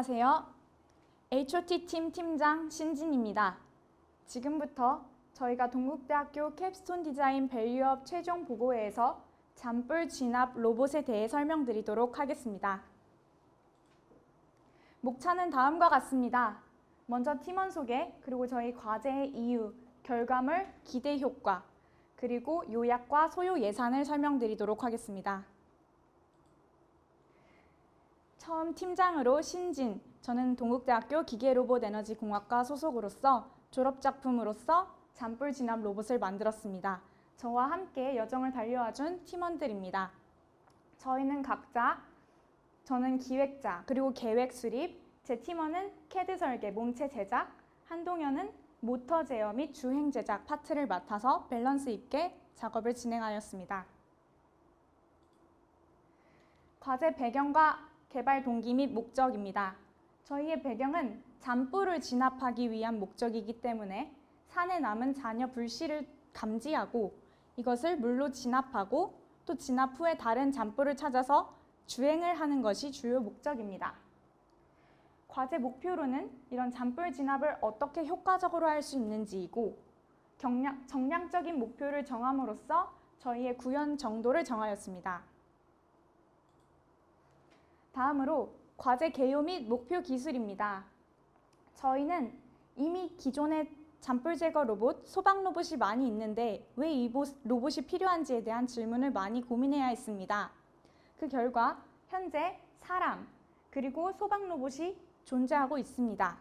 안녕하세요. HOT 팀 팀장 신진입니다. 지금부터 저희가 동국대학교 캡스톤 디자인 밸류업 최종 보고회에서 잔불 진압 로봇에 대해 설명드리도록 하겠습니다. 목차는 다음과 같습니다. 먼저 팀원 소개, 그리고 저희 과제의 이유, 결과물, 기대 효과, 그리고 요약과 소요 예산을 설명드리도록 하겠습니다. 처음 팀장으로 신진, 저는 동국대학교 기계로봇에너지공학과 소속으로서 졸업작품으로서 잔불 진압 로봇을 만들었습니다. 저와 함께 여정을 달려와준 팀원들입니다. 저희는 각자, 저는 기획자, 그리고 계획 수립, 제 팀원은 캐드 설계, 몸체 제작, 한동현은 모터 제어 및 주행 제작 파트를 맡아서 밸런스 있게 작업을 진행하였습니다. 과제 배경과 개발 동기 및 목적입니다. 저희의 배경은 잔불을 진압하기 위한 목적이기 때문에 산에 남은 잔여 불씨를 감지하고 이것을 물로 진압하고 또 진압 후에 다른 잔불을 찾아서 주행을 하는 것이 주요 목적입니다. 과제 목표로는 이런 잔불 진압을 어떻게 효과적으로 할 수 있는지이고 정량적인 목표를 정함으로써 저희의 구현 정도를 정하였습니다. 다음으로 과제 개요 및 목표 기술입니다. 저희는 이미 기존의 잔불 제거 로봇, 소방 로봇이 많이 있는데 왜 이 로봇이 필요한지에 대한 질문을 많이 고민해야 했습니다. 그 결과 현재 사람, 그리고 소방 로봇이 존재하고 있습니다.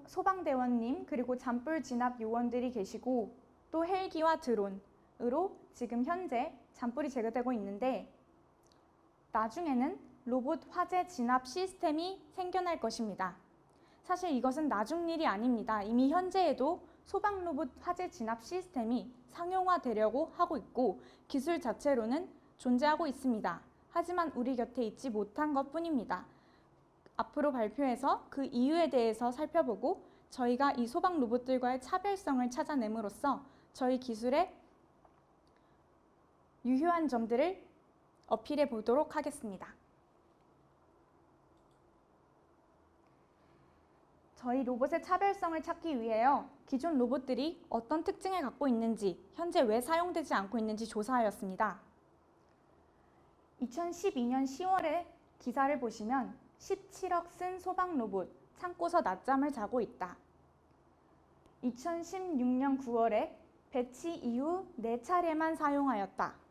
소방대원님, 그리고 잔불 진압 요원들이 계시고 또 헬기와 드론으로 지금 현재 잔불이 제거되고 있는데 나중에는 로봇 화재 진압 시스템이 생겨날 것입니다. 사실 이것은 나중 일이 아닙니다. 이미 현재에도 소방 로봇 화재 진압 시스템이 상용화되려고 하고 있고 기술 자체로는 존재하고 있습니다. 하지만 우리 곁에 있지 못한 것뿐입니다. 앞으로 발표해서 그 이유에 대해서 살펴보고 저희가 이 소방 로봇들과의 차별성을 찾아냄으로써 저희 기술의 유효한 점들을 어필해 보도록 하겠습니다. 저희 로봇의 차별성을 찾기 위해요. 기존 로봇들이 어떤 특징을 갖고 있는지, 현재 왜 사용되지 않고 있는지 조사하였습니다. 2012년 10월에 기사를 보시면 17억 쓴 소방 로봇, 참고서 낮잠을 자고 있다. 2016년 9월에 배치 이후 4차례만 사용하였다.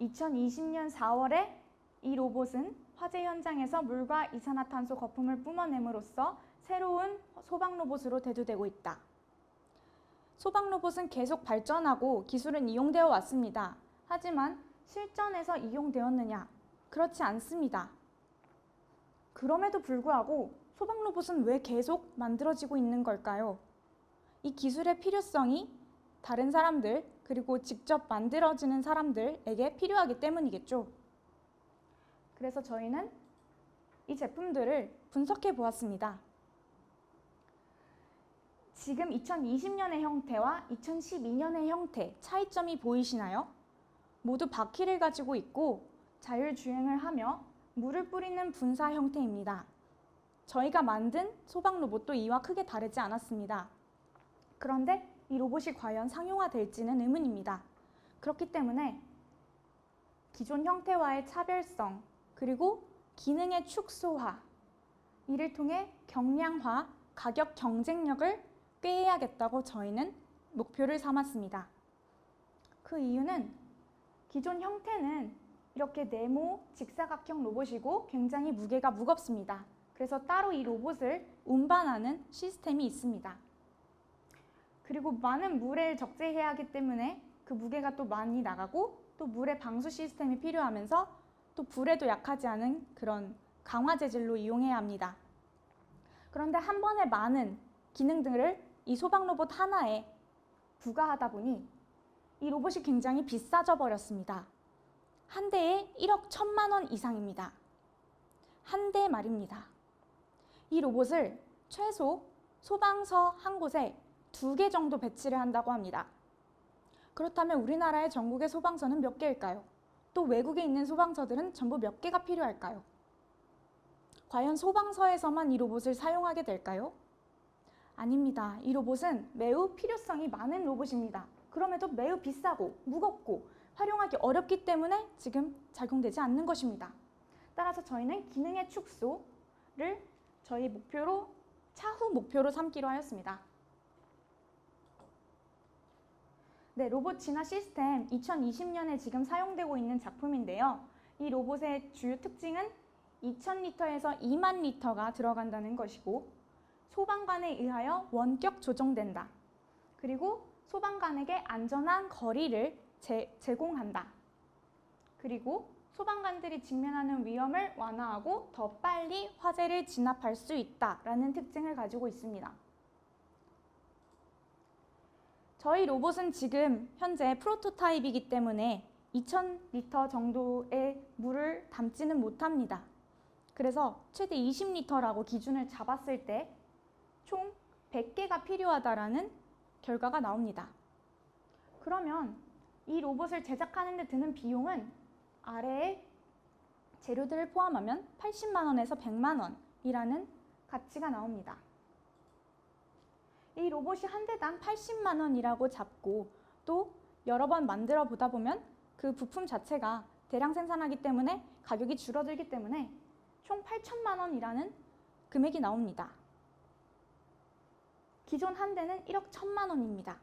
2020년 4월에 이 로봇은 화재 현장에서 물과 이산화탄소 거품을 뿜어냄으로써 새로운 소방 로봇으로 대두되고 있다. 소방 로봇은 계속 발전하고 기술은 이용되어 왔습니다. 하지만 실전에서 이용되었느냐? 그렇지 않습니다. 그럼에도 불구하고 소방 로봇은 왜 계속 만들어지고 있는 걸까요? 이 기술의 필요성이 다른 사람들, 그리고 직접 만들어지는 사람들에게 필요하기 때문이겠죠. 그래서 저희는 이 제품들을 분석해 보았습니다. 지금 2020년의 형태와 2012년의 형태, 차이점이 보이시나요? 모두 바퀴를 가지고 있고 자율주행을 하며 물을 뿌리는 분사 형태입니다. 저희가 만든 소방 로봇도 이와 크게 다르지 않았습니다. 그런데 이 로봇이 과연 상용화될지는 의문입니다. 그렇기 때문에 기존 형태와의 차별성, 그리고 기능의 축소화, 이를 통해 경량화, 가격 경쟁력을 꾀해야겠다고 저희는 목표를 삼았습니다. 그 이유는 기존 형태는 이렇게 네모 직사각형 로봇이고 굉장히 무게가 무겁습니다. 그래서 따로 이 로봇을 운반하는 시스템이 있습니다. 그리고 많은 물을 적재해야 하기 때문에 그 무게가 또 많이 나가고 또 물의 방수 시스템이 필요하면서 또 불에도 약하지 않은 그런 강화 재질로 이용해야 합니다. 그런데 한 번에 많은 기능들을 이 소방 로봇 하나에 부과하다 보니 이 로봇이 굉장히 비싸져 버렸습니다. 한 대에 1억 1,000만 원 이상입니다. 한 대 말입니다. 이 로봇을 최소 소방서 한 곳에 2개 정도 배치를 한다고 합니다. 그렇다면 우리나라의 전국의 소방서는 몇 개일까요? 또 외국에 있는 소방서들은 전부 몇 개가 필요할까요? 과연 소방서에서만 이 로봇을 사용하게 될까요? 아닙니다. 이 로봇은 매우 필요성이 많은 로봇입니다. 그럼에도 매우 비싸고 무겁고 활용하기 어렵기 때문에 지금 작용되지 않는 것입니다. 따라서 저희는 기능의 축소를 저희 목표로 차후 목표로 삼기로 하였습니다. 네, 로봇 진화 시스템 2020년에 지금 사용되고 있는 작품인데요. 이 로봇의 주요 특징은 2000리터에서 2만 리터가 들어간다는 것이고 소방관에 의하여 원격 조정된다. 그리고 소방관에게 안전한 거리를 제공한다. 그리고 소방관들이 직면하는 위험을 완화하고 더 빨리 화재를 진압할 수 있다라는 특징을 가지고 있습니다. 저희 로봇은 지금 현재 프로토타입이기 때문에 2000리터 정도의 물을 담지는 못합니다. 그래서 최대 20리터라고 기준을 잡았을 때 총 100개가 필요하다라는 결과가 나옵니다. 그러면 이 로봇을 제작하는 데 드는 비용은 아래의 재료들을 포함하면 80만 원에서 100만 원이라는 가치가 나옵니다. 이 로봇이 한 대당 80만 원이라고 잡고 또 여러 번 만들어 보다 보면 그 부품 자체가 대량 생산하기 때문에 가격이 줄어들기 때문에 총 8천만 원이라는 금액이 나옵니다. 기존 한 대는 1억 1천만 원입니다.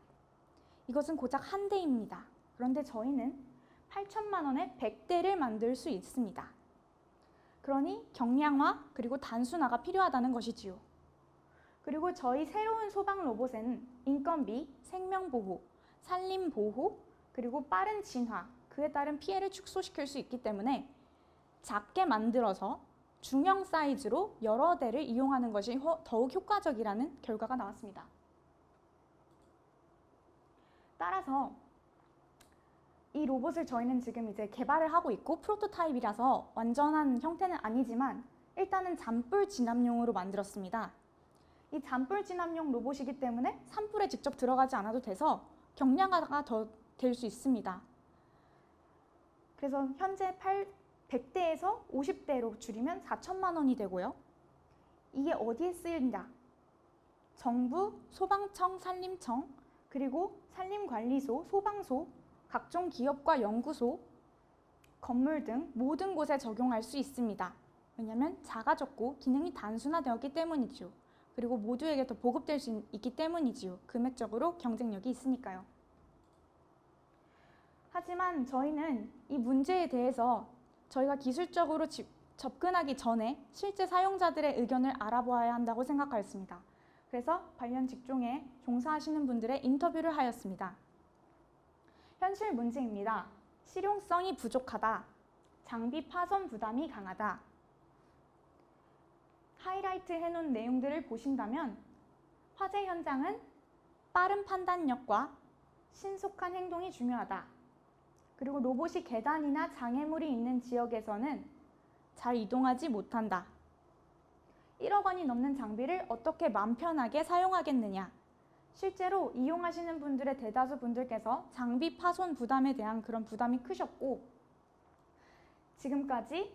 이것은 고작 한 대입니다. 그런데 저희는 8천만 원에 100대를 만들 수 있습니다. 그러니 경량화 그리고 단순화가 필요하다는 것이지요. 그리고 저희 새로운 소방 로봇에는 인건비, 생명보호, 산림보호, 그리고 빠른 진화, 그에 따른 피해를 축소시킬 수 있기 때문에 작게 만들어서 중형 사이즈로 여러 대를 이용하는 것이 더욱 효과적이라는 결과가 나왔습니다. 따라서 이 로봇을 저희는 지금 이제 개발을 하고 있고 프로토타입이라서 완전한 형태는 아니지만 일단은 잔불 진압용으로 만들었습니다. 이 잔불 진압용 로봇이기 때문에 산불에 직접 들어가지 않아도 돼서 경량화가 더 될 수 있습니다. 그래서 현재 100대에서 50대로 줄이면 4천만 원이 되고요. 이게 어디에 쓰이냐? 정부, 소방청, 산림청, 그리고 산림관리소, 소방소, 각종 기업과 연구소, 건물 등 모든 곳에 적용할 수 있습니다. 왜냐하면 작아졌고 기능이 단순화되었기 때문이죠. 그리고 모두에게 더 보급될 수 있기 때문이지요. 금액적으로 경쟁력이 있으니까요. 하지만 저희는 이 문제에 대해서 저희가 기술적으로 접근하기 전에 실제 사용자들의 의견을 알아보아야 한다고 생각하였습니다. 그래서 관련 직종에 종사하시는 분들의 인터뷰를 하였습니다. 현실 문제입니다. 실용성이 부족하다. 장비 파손 부담이 강하다. 하이라이트 해놓은 내용들을 보신다면 화재 현장은 빠른 판단력과 신속한 행동이 중요하다. 그리고 로봇이 계단이나 장애물이 있는 지역에서는 잘 이동하지 못한다. 1억 원이 넘는 장비를 어떻게 마음 편하게 사용하겠느냐. 실제로 이용하시는 분들의 대다수 분들께서 장비 파손 부담에 대한 그런 부담이 크셨고 지금까지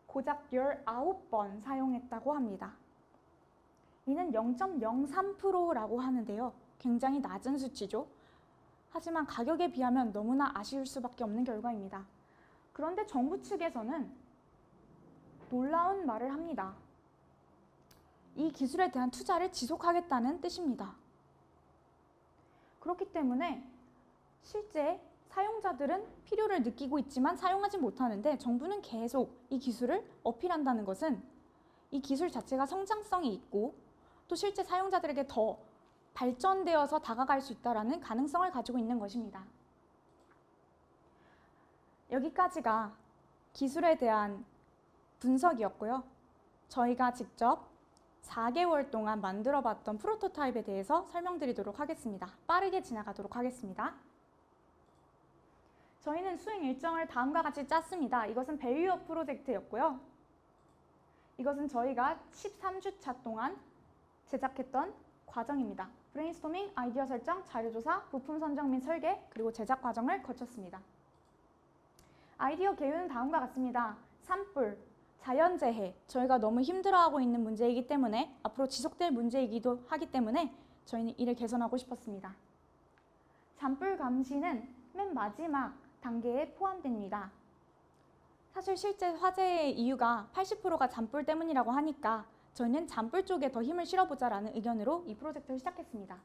고작 19번 사용했다고 합니다. 이는 0.03%라고 하는데요. 굉장히 낮은 수치죠. 하지만 가격에 비하면 너무나 아쉬울 수밖에 없는 결과입니다. 그런데 정부 측에서는 놀라운 말을 합니다. 이 기술에 대한 투자를 지속하겠다는 뜻입니다. 그렇기 때문에 실제 사용자들은 필요를 느끼고 있지만 사용하지 못하는데 정부는 계속 이 기술을 어필한다는 것은 이 기술 자체가 성장성이 있고 또 실제 사용자들에게 더 발전되어서 다가갈 수 있다는 가능성을 가지고 있는 것입니다. 여기까지가 기술에 대한 분석이었고요. 저희가 직접 4개월 동안 만들어봤던 프로토타입에 대해서 설명드리도록 하겠습니다. 빠르게 지나가도록 하겠습니다. 저희는 수행 일정을 다음과 같이 짰습니다. 이것은 밸류업 프로젝트였고요. 이것은 저희가 13주차 동안 제작했던 과정입니다. 브레인스토밍, 아이디어 설정, 자료조사, 부품 선정 및 설계, 그리고 제작 과정을 거쳤습니다. 아이디어 개요는 다음과 같습니다. 산불, 자연재해, 저희가 너무 힘들어하고 있는 문제이기 때문에 앞으로 지속될 문제이기도 하기 때문에 저희는 이를 개선하고 싶었습니다. 잔불 감시는 맨 마지막 단계에 포함됩니다. 사실 실제 화재의 이유가 80%가 잔불 때문이라고 하니까 저희는 잔불 쪽에 더 힘을 실어보자라는 의견으로 이 프로젝트를 시작했습니다.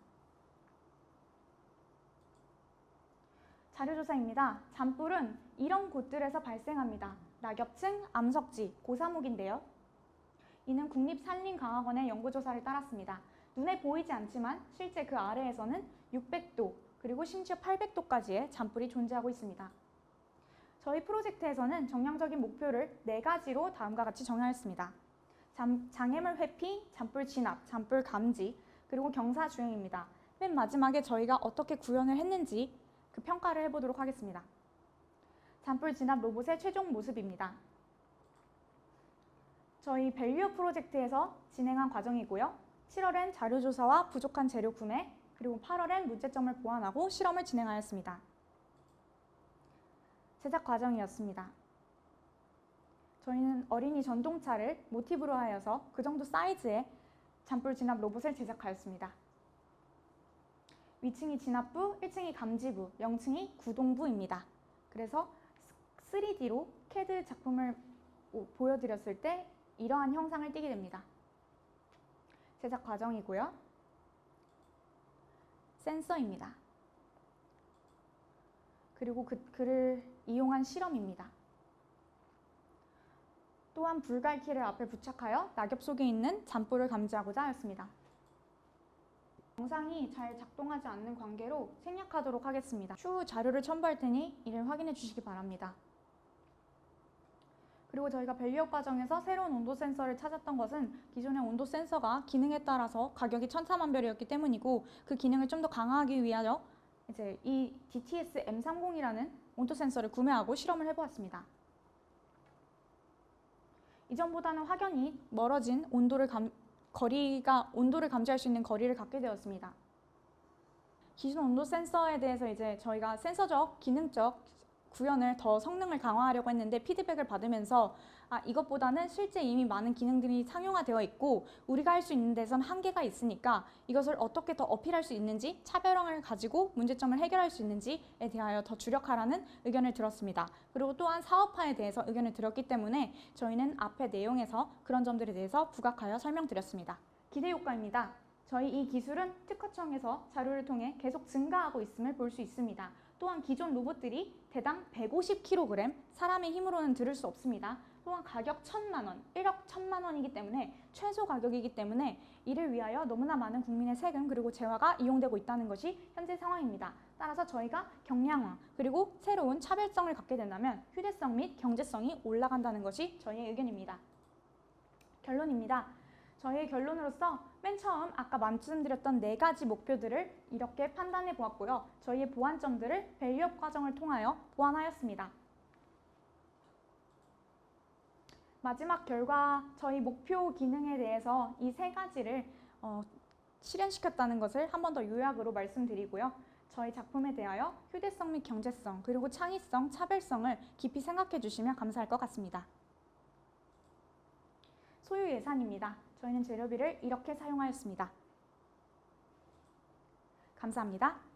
자료조사입니다. 잔불은 이런 곳들에서 발생합니다. 낙엽층, 암석지, 고사목인데요. 이는 국립산림강학원의 연구조사를 따랐습니다. 눈에 보이지 않지만 실제 그 아래에서는 600도 그리고 심지어 800도까지의 잔불이 존재하고 있습니다. 저희 프로젝트에서는 정량적인 목표를 4가지로 다음과 같이 정하였습니다. 장애물 회피, 잔불 진압, 잔불 감지, 그리고 경사 주행입니다. 맨 마지막에 저희가 어떻게 구현을 했는지 그 평가를 해보도록 하겠습니다. 잔불 진압 로봇의 최종 모습입니다. 저희 밸류업 프로젝트에서 진행한 과정이고요. 7월엔 자료조사와 부족한 재료 구매, 그리고 8월엔 문제점을 보완하고 실험을 진행하였습니다. 제작 과정이었습니다. 저희는 어린이 전동차를 모티브로 하여서 그 정도 사이즈의 잔불 진압 로봇을 제작하였습니다. 위층이 진압부, 1층이 감지부, 0층이 구동부입니다. 그래서 3D로 CAD 작품을 보여드렸을 때 이러한 형상을 띠게 됩니다. 제작 과정이고요. 센서입니다. 그리고 그를 이용한 실험입니다. 또한 불갈키를 앞에 부착하여 낙엽 속에 있는 잔불을 감지하고자 하였습니다. 영상이 잘 작동하지 않는 관계로 생략하도록 하겠습니다. 추후 자료를 첨부할 테니 이를 확인해 주시기 바랍니다. 그리고 저희가 밸류업 과정에서 새로운 온도 센서를 찾았던 것은 기존의 온도 센서가 기능에 따라서 가격이 천차만별이었기 때문이고 그 기능을 좀 더 강화하기 위하여 이제 이 DTS M30이라는 온도 센서를 구매하고 실험을 해보았습니다. 이전보다는 확연히 멀어진 온도를 감지할 수 있는 거리를 갖게 되었습니다. 기존 온도 센서에 대해서 이제 저희가 센서적, 기능적 구현을 더 성능을 강화하려고 했는데 피드백을 받으면서 이것보다는 실제 이미 많은 기능들이 상용화되어 있고 우리가 할 수 있는 데선 한계가 있으니까 이것을 어떻게 더 어필할 수 있는지 차별화를 가지고 문제점을 해결할 수 있는지에 대하여 더 주력하라는 의견을 들었습니다. 그리고 또한 사업화에 대해서 의견을 들었기 때문에 저희는 앞의 내용에서 그런 점들에 대해서 부각하여 설명드렸습니다. 기대 효과입니다. 저희 이 기술은 특허청에서 자료를 통해 계속 증가하고 있음을 볼 수 있습니다. 또한 기존 로봇들이 대당 150kg, 사람의 힘으로는 들을 수 없습니다. 또한 가격 1,000만 원, 1억 1,000만 원이기 때문에 최소 가격이기 때문에 이를 위하여 너무나 많은 국민의 세금 그리고 재화가 이용되고 있다는 것이 현재 상황입니다. 따라서 저희가 경량화 그리고 새로운 차별성을 갖게 된다면 휴대성 및 경제성이 올라간다는 것이 저희의 의견입니다. 결론입니다. 저희의 결론으로서 맨 처음 아까 말씀드렸던 4가지 목표들을 이렇게 판단해 보았고요. 저희의 보완점들을 밸류업 과정을 통하여 보완하였습니다. 마지막 결과 저희 목표 기능에 대해서 이 3가지를 실현시켰다는 것을 한 번 더 요약으로 말씀드리고요. 저희 작품에 대하여 휴대성 및 경제성 그리고 창의성, 차별성을 깊이 생각해 주시면 감사할 것 같습니다. 소요 예산입니다. 저희는 재료비를 이렇게 사용하였습니다. 감사합니다.